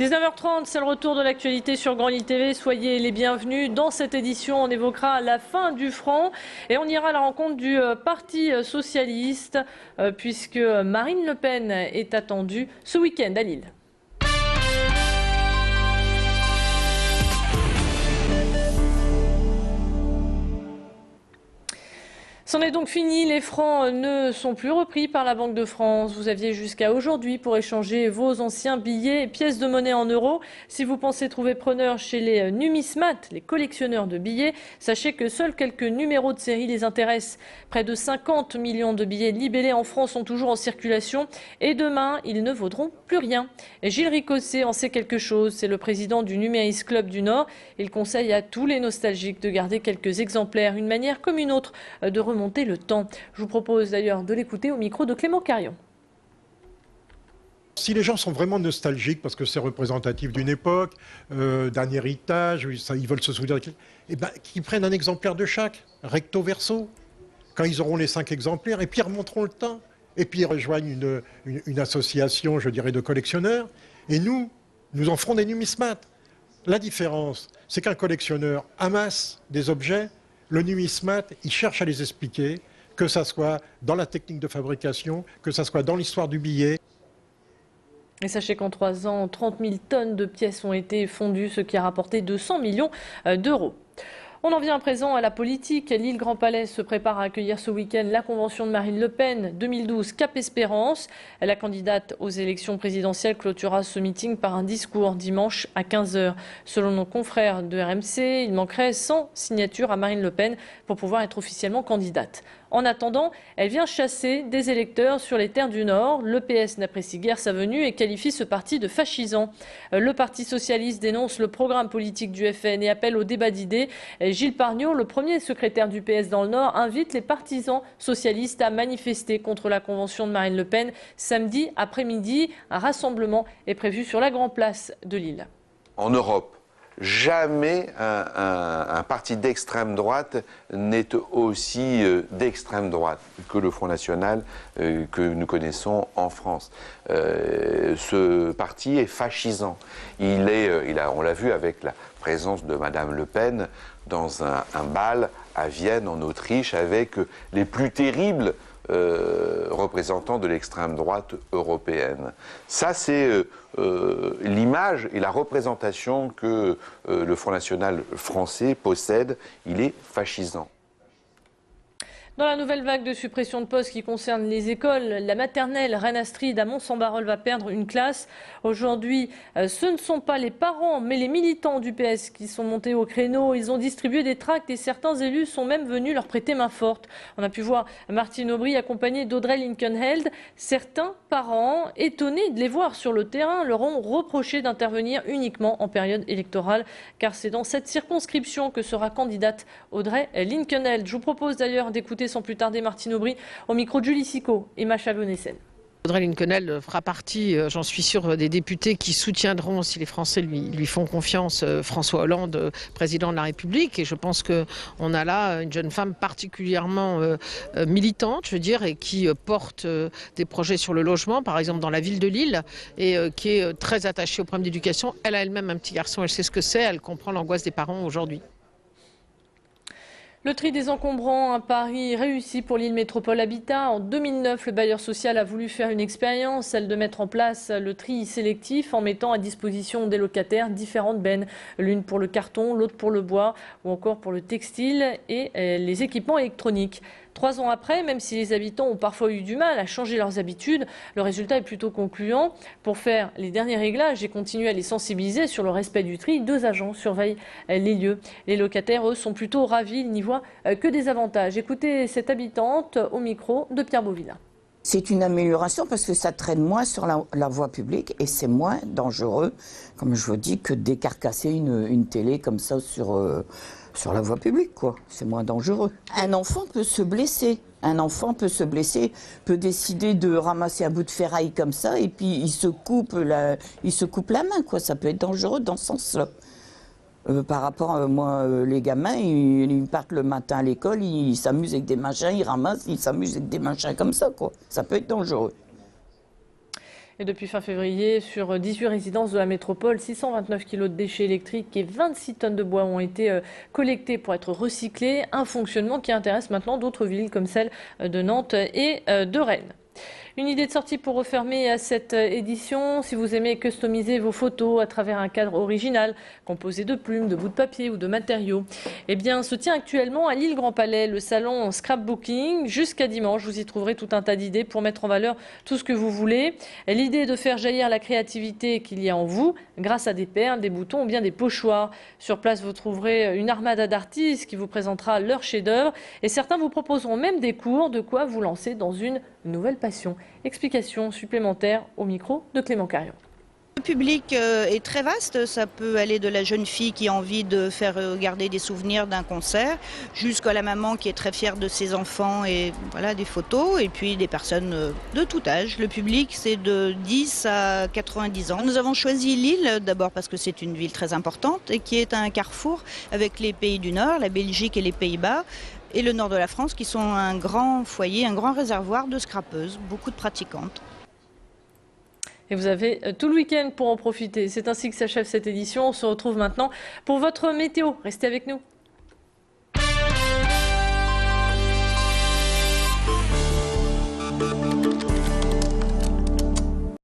19h30, c'est le retour de l'actualité sur Grand Lille TV. Soyez les bienvenus. Dans cette édition, on évoquera la fin du franc et on ira à la rencontre du Parti socialiste puisque Marine Le Pen est attendue ce week-end à Lille. C'en est donc fini, les francs ne sont plus repris par la Banque de France. Vous aviez jusqu'à aujourd'hui pour échanger vos anciens billets et pièces de monnaie en euros. Si vous pensez trouver preneur chez les numismates, les collectionneurs de billets, sachez que seuls quelques numéros de série les intéressent. Près de 50 millions de billets libellés en France sont toujours en circulation et demain, ils ne vaudront plus rien. Gilles Ricochet en sait quelque chose, c'est le président du Numéris Club du Nord. Il conseille à tous les nostalgiques de garder quelques exemplaires, une manière comme une autre de remonter le temps. Je vous propose d'ailleurs de l'écouter au micro de Clément Carion. Si les gens sont vraiment nostalgiques parce que c'est représentatif d'une époque, d'un héritage, ils veulent se souvenir, eh ben, qu'ils prennent un exemplaire de chaque, recto verso, quand ils auront les 5 exemplaires, et puis ils remonteront le temps. Et puis ils rejoignent une association, je dirais, de collectionneurs, et nous en ferons des numismates. La différence, c'est qu'un collectionneur amasse des objets. Le numismate, il cherche à les expliquer, que ça soit dans la technique de fabrication, que ça soit dans l'histoire du billet. Et sachez qu'en 3 ans, 30 000 tonnes de pièces ont été fondues, ce qui a rapporté 200 millions d'euros. On en vient à présent à la politique. Lille Grand Palais se prépare à accueillir ce week-end la convention de Marine Le Pen 2012 Cap Espérance. La candidate aux élections présidentielles clôturera ce meeting par un discours dimanche à 15h. Selon nos confrères de RMC, il manquerait 100 signatures à Marine Le Pen pour pouvoir être officiellement candidate. En attendant, elle vient chasser des électeurs sur les terres du Nord. Le PS n'apprécie guère sa venue et qualifie ce parti de fascisant. Le Parti socialiste dénonce le programme politique du FN et appelle au débat d'idées. Gilles Pargnot, le premier secrétaire du PS dans le Nord, invite les partisans socialistes à manifester contre la convention de Marine Le Pen. Samedi après-midi, un rassemblement est prévu sur la Grande Place de Lille. En Europe, jamais un parti d'extrême droite n'est aussi d'extrême droite que le Front National que nous connaissons en France. Ce parti est fascisant. On l'a vu avec la présence de Madame Le Pen dans un bal à Vienne, en Autriche, avec les plus terribles représentants de l'extrême droite européenne. Ça, c'est l'image et la représentation que le Front National français possède. Il est fascisant. Dans la nouvelle vague de suppression de postes qui concerne les écoles, la maternelle Reine Astrid à Mont-Saint-Barreul va perdre une classe. Aujourd'hui, ce ne sont pas les parents, mais les militants du PS qui sont montés au créneau. Ils ont distribué des tracts et certains élus sont même venus leur prêter main forte. On a pu voir Martine Aubry accompagnée d'Audrey Linkenheld. Certains parents, étonnés de les voir sur le terrain, leur ont reproché d'intervenir uniquement en période électorale, car c'est dans cette circonscription que sera candidate Audrey Linkenheld. Je vous propose d'ailleurs d'écouter sans plus tarder Martine Aubry au micro de Julie Sicot et Macha Gonessen. Audrey Linkenheld fera partie, j'en suis sûre, des députés qui soutiendront, si les Français lui font confiance, François Hollande, président de la République. Et je pense qu'on a là une jeune femme particulièrement militante, je veux dire, et qui porte des projets sur le logement, par exemple dans la ville de Lille, et qui est très attachée au problème d'éducation. Elle a elle-même un petit garçon, elle sait ce que c'est, elle comprend l'angoisse des parents aujourd'hui. Le tri des encombrants, un pari réussi pour Lille Métropole Habitat. En 2009, le bailleur social a voulu faire une expérience, celle de mettre en place le tri sélectif en mettant à disposition des locataires différentes bennes. L'une pour le carton, l'autre pour le bois ou encore pour le textile et les équipements électroniques. 3 ans après, même si les habitants ont parfois eu du mal à changer leurs habitudes, le résultat est plutôt concluant. Pour faire les derniers réglages et continuer à les sensibiliser sur le respect du tri, 2 agents surveillent les lieux. Les locataires, eux, sont plutôt ravis, ils n'y voient que des avantages. Écoutez cette habitante au micro de Pierre Beauvillain. C'est une amélioration parce que ça traîne moins sur la voie publique et c'est moins dangereux, comme je vous dis, que de décarcasser une télé comme ça sur la voie publique, quoi. C'est moins dangereux. Un enfant peut se blesser. Un enfant peut se blesser, peut décider de ramasser un bout de ferraille comme ça et puis il se coupe la main, quoi. Ça peut être dangereux dans ce sens-là. Par rapport à moi, les gamins, ils partent le matin à l'école, ils s'amusent avec des machins, ils ramassent, ils s'amusent avec des machins comme ça, quoi. Ça peut être dangereux. Et depuis fin février, sur 18 résidences de la métropole, 629 kg de déchets électriques et 26 tonnes de bois ont été collectés pour être recyclés. Un fonctionnement qui intéresse maintenant d'autres villes comme celle de Nantes et de Rennes. Une idée de sortie pour refermer cette édition. Si vous aimez customiser vos photos à travers un cadre original, composé de plumes, de bouts de papier ou de matériaux, eh bien, se tient actuellement à l'île Grand Palais le salon Scrapbooking. Jusqu'à dimanche, vous y trouverez tout un tas d'idées pour mettre en valeur tout ce que vous voulez. L'idée est de faire jaillir la créativité qu'il y a en vous grâce à des perles, des boutons ou bien des pochoirs. Sur place, vous trouverez une armada d'artistes qui vous présentera leurs chefs-d'œuvre et certains vous proposeront même des cours, de quoi vous lancer dans une nouvelle passion. Explication supplémentaire au micro de Clément Carion. Le public est très vaste, ça peut aller de la jeune fille qui a envie de faire garder des souvenirs d'un concert, jusqu'à la maman qui est très fière de ses enfants et voilà des photos, et puis des personnes de tout âge. Le public c'est de 10 à 90 ans. Nous avons choisi Lille d'abord parce que c'est une ville très importante et qui est un carrefour avec les pays du Nord, la Belgique et les Pays-Bas, et le nord de la France qui sont un grand foyer, un grand réservoir de scrapeuses, beaucoup de pratiquantes. Et vous avez tout le week-end pour en profiter. C'est ainsi que s'achève cette édition. On se retrouve maintenant pour votre météo. Restez avec nous.